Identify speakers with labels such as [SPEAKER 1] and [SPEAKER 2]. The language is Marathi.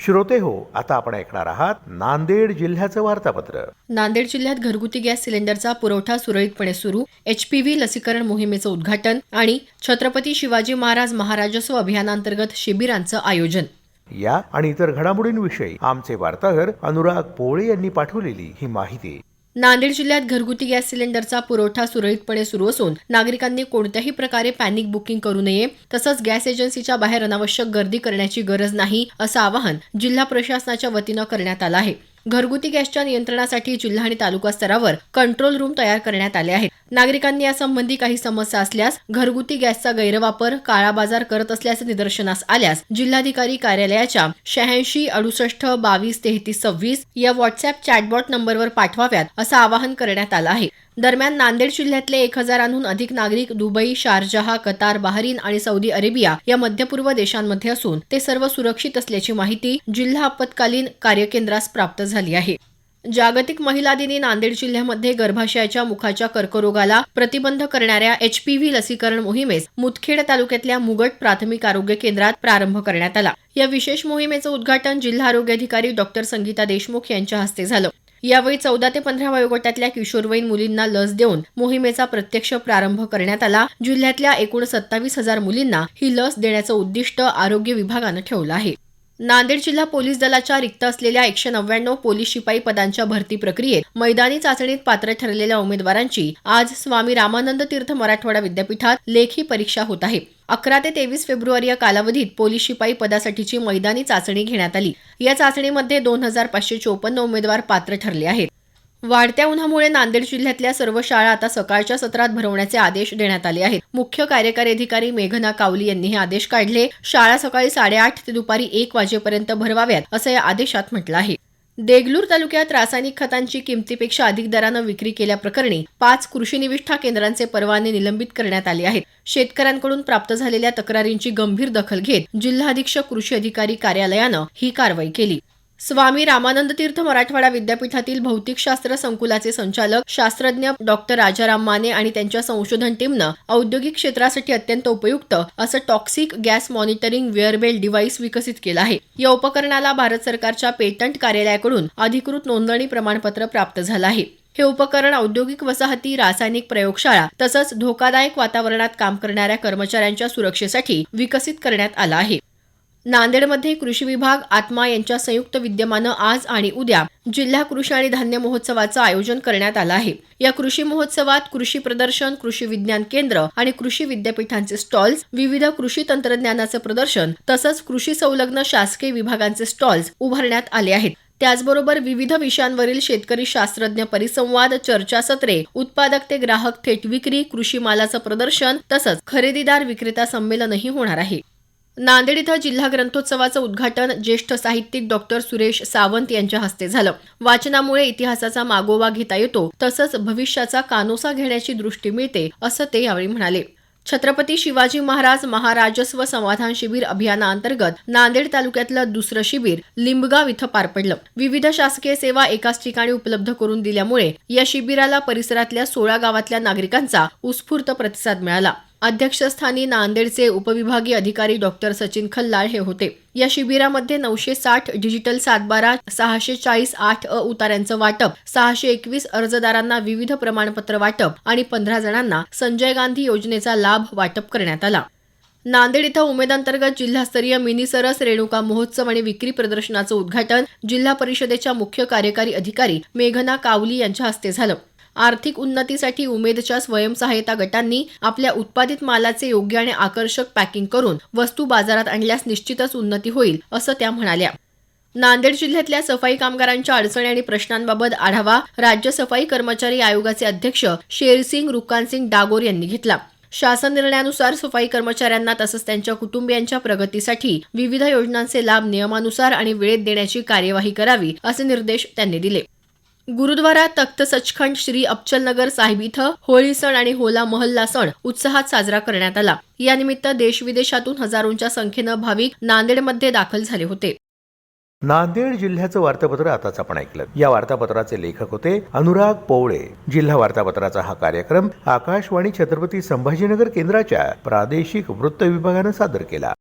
[SPEAKER 1] श्रोते हो, आता आपण ऐकणार आहात नांदेड जिल्ह्याचं वार्तापत्र.
[SPEAKER 2] नांदेड जिल्ह्यात घरगुती गॅस सिलेंडरचा पुरवठा सुरळीतपणे सुरू, HPV लसीकरण मोहिमेचं उद्घाटन आणि छत्रपती शिवाजी महाराज महाराजस्व अभियानांतर्गत शिबिरांचं आयोजन.
[SPEAKER 1] या आणि इतर घडामोडींविषयी आमचे वार्ताहर अनुराग पोळे यांनी पाठवलेली ही माहिती.
[SPEAKER 2] नांदेड जिल्ह्यात घरगुती गॅस सिलेंडरचा पुरवठा सुरळीतपणे सुरू असून नागरिकांनी कोणत्याही प्रकारे पॅनिक बुकिंग करू नये, तसंच गॅस एजन्सीच्या बाहेर अनावश्यक गर्दी करण्याची गरज नाही, असं आवाहन जिल्हा प्रशासनाच्या वतीनं करण्यात आलं आहे. घरगुती गॅसच्या नियंत्रणासाठी जिल्हा आणि तालुका स्तरावर कंट्रोल रूम तयार करण्यात आले आहेत. नागरिकांनी यासंबंधी काही समस्या असल्यास, घरगुती गॅसचा गैरवापर, काळा बाजार करत असल्याचे निदर्शनास आल्यास जिल्हाधिकारी कार्यालयाच्या 8668223326 या व्हॉट्सअॅप चॅटबॉट नंबरवर पाठवाव्यात, असं आवाहन करण्यात आलं आहे. दरम्यान नांदेड जिल्ह्यातले 1000हून अधिक नागरिक दुबई, शारजहा, कतार, बहारीन आणि सौदी अरेबिया या मध्यपूर्व देशांमध्ये असून ते सर्व सुरक्षित असल्याची माहिती जिल्हा आपत्कालीन कार्यकेंद्रास प्राप्त झाली आहे. जागतिक महिला दिनी नांदेड जिल्ह्यामध्ये गर्भाशयाच्या मुखाच्या कर्करोगाला प्रतिबंध करणाऱ्या HPV लसीकरण मोहिमेस मुदखेड तालुक्यातल्या मुगट प्राथमिक आरोग्य केंद्रात प्रारंभ करण्यात आला. या विशेष मोहिमेचं उद्घाटन जिल्हा आरोग्य अधिकारी डॉ. संगीता देशमुख यांच्या हस्ते झालं. यावेळी 14 ते 15 वयोगटातल्या किशोरवयीन मुलींना लस देऊन मोहिमेचा प्रत्यक्ष प्रारंभ करण्यात आला. जिल्ह्यातल्या एकूण 27,000 मुलींना ही लस देण्याचं उद्दिष्ट आरोग्य विभागानं ठेवलं आहे. नांदेड जिल्हा पोलीस दलाच्या रिक्त असलेल्या 199 पोलीस शिपाई पदांच्या भरती प्रक्रियेत मैदानी चाचणीत पात्र ठरलेल्या उमेदवारांची आज स्वामी रामानंद तीर्थ मराठवाडा विद्यापीठात लेखी परीक्षा होत आहे. 11 ते 23 फेब्रुवारी या कालावधीत पोलीस शिपाई पदासाठीची मैदानी चाचणी घेण्यात आली. या चाचणीमध्ये 2554 उमेदवार पात्र ठरले आहेत. वाढत्या उन्हामुळे नांदेड जिल्ह्यातल्या सर्व शाळा आता सकाळच्या सत्रात भरवण्याचे आदेश देण्यात आले आहेत. मुख्य कार्यकारी अधिकारी मेघना कावली यांनी हे आदेश काढले. शाळा सकाळी 8:30 ते दुपारी 1 वाजेपर्यंत भरवाव्यात, असं या आदेशात म्हटलं आहे. देगलूर तालुक्यात रासायनिक खतांची किमतीपेक्षा अधिक दरानं विक्री केल्याप्रकरणी 5 कृषी निविष्ठा केंद्रांचे परवाने निलंबित करण्यात आले आहेत. शेतकऱ्यांकडून प्राप्त झालेल्या तक्रारींची गंभीर दखल घेत जिल्हा अधीक्षक कृषी अधिकारी कार्यालयानं ही कारवाई केली. स्वामी रामानंद तीर्थ मराठवाडा विद्यापीठातील भौतिकशास्त्र संकुलाचे संचालक शास्त्रज्ञ डॉ. राजाराम माने आणि त्यांच्या संशोधन टीमनं औद्योगिक क्षेत्रासाठी अत्यंत उपयुक्त असं टॉक्सिक गॅस मॉनिटरिंग वेअरबेल डिव्हाइस विकसित केलं आहे. या उपकरणाला भारत सरकारच्या पेटंट कार्यालयाकडून अधिकृत नोंदणी प्रमाणपत्र प्राप्त झालं आहे. हे उपकरण औद्योगिक वसाहती, रासायनिक प्रयोगशाळा तसंच धोकादायक वातावरणात काम करणाऱ्या कर्मचाऱ्यांच्या सुरक्षेसाठी विकसित करण्यात आलं आहे. नांदेडमध्ये कृषी विभाग, आत्मा यांच्या संयुक्त विद्यमानं आज आणि उद्या जिल्हा कृषी आणि धान्य महोत्सवाचं आयोजन करण्यात आलं आहे. या कृषी महोत्सवात कृषी प्रदर्शन, कृषी विज्ञान केंद्र आणि कृषी विद्यापीठांचे स्टॉल्स, विविध कृषी तंत्रज्ञानाचं प्रदर्शन तसंच कृषी संलग्न शासकीय विभागांचे स्टॉल्स उभारण्यात आले आहेत. त्याचबरोबर विविध विषयांवरील शेतकरी शास्त्रज्ञ परिसंवाद, चर्चासत्रे, उत्पादक ते ग्राहक थेट विक्री, कृषी मालाचं प्रदर्शन तसंच खरेदीदार विक्रेता संमेलनही होणार आहे. नांदेड इथं जिल्हा ग्रंथोत्सवाचं उद्घाटन ज्येष्ठ साहित्यिक डॉ. सुरेश सावंत यांच्या हस्ते झालं. वाचनामुळे इतिहासाचा मागोवा घेता येतो तसंच भविष्याचा कानोसा घेण्याची दृष्टी मिळते, असं ते यावेळी म्हणाले. छत्रपती शिवाजी महाराज महाराजस्व समाधान शिबिर अभियानाअंतर्गत नांदेड तालुक्यातलं दुसरं शिबिर लिंबगाव इथं पार पडलं. विविध शासकीय सेवा एकाच ठिकाणी उपलब्ध करून दिल्यामुळे या शिबिराला परिसरातल्या 16 गावातल्या नागरिकांचा उत्स्फूर्त प्रतिसाद मिळाला. अध्यक्षस्थानी नांदेडचे उपविभागीय अधिकारी डॉ. सचिन खल्लाळ हे होते. या शिबिरामध्ये 960 डिजिटल सातबारा, 640 8 उतार्यांचं वाटप, 621 अर्जदारांना विविध प्रमाणपत्र वाटप आणि 15 जणांना संजय गांधी योजनेचा लाभ वाटप करण्यात आला. नांदेड इथं उमेदांतर्गत जिल्हास्तरीय मिनी सरस रेणुका महोत्सव आणि विक्री प्रदर्शनाचं उद्घाटन जिल्हा परिषदेच्या मुख्य कार्यकारी अधिकारी मेघना कावली यांच्या हस्ते झालं. आर्थिक उन्नतीसाठी उमेदच्या स्वयंसहायता गटांनी आपल्या उत्पादित मालाचे योग्य आणि आकर्षक पॅकिंग करून वस्तू बाजारात आणल्यास निश्चितच उन्नती होईल, असं त्या म्हणाल्या. नांदेड जिल्ह्यातल्या सफाई कामगारांच्या अडचणी आणि प्रश्नांबाबत आढावा राज्य सफाई कर्मचारी आयोगाचे अध्यक्ष शेरसिंग रुकानसिंग डागोर यांनी घेतला. शासन निर्णयानुसार सफाई कर्मचाऱ्यांना तसंच त्यांच्या कुटुंबियांच्या प्रगतीसाठी विविध योजनांचे लाभ नियमानुसार आणि वेळेत देण्याची कार्यवाही करावी, असे निर्देश त्यांनी दिले. गुरुद्वारा तख्त सचखंड श्री अबचलनगर साहिब इथं होळी सण आणि होला महल्ला सण उत्साहात साजरा करण्यात आला. यानिमित्त देशविदेशातून हजारोंच्या संख्येनं भाविक नांदेडमध्ये दाखल झाले होते.
[SPEAKER 1] नांदेड जिल्ह्याचं वार्तापत्र आताच आपण ऐकलं. या वार्तापत्राचे लेखक होते अनुराग पोळे. जिल्हा वार्तापत्राचा हा कार्यक्रम आकाशवाणी छत्रपती संभाजीनगर केंद्राच्या प्रादेशिक वृत्त विभागानं सादर केला.